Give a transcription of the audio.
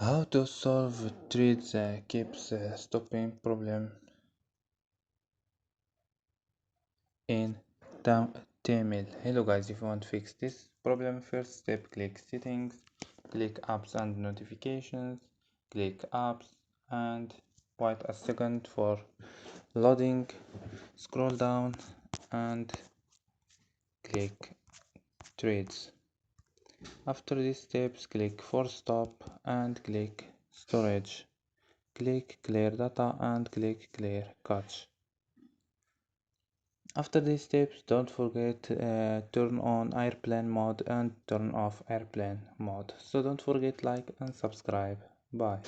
How to solve threads keeps stopping problem in Tamil. Hello guys, if you want to fix this problem, first step click settings, click apps and notifications, click apps and wait a second for loading, scroll down and click threads. After these steps, click force stop and click storage. Click clear data and click clear cache. After these steps, don't forget turn on airplane mode and turn off airplane mode. So don't forget like and subscribe. Bye.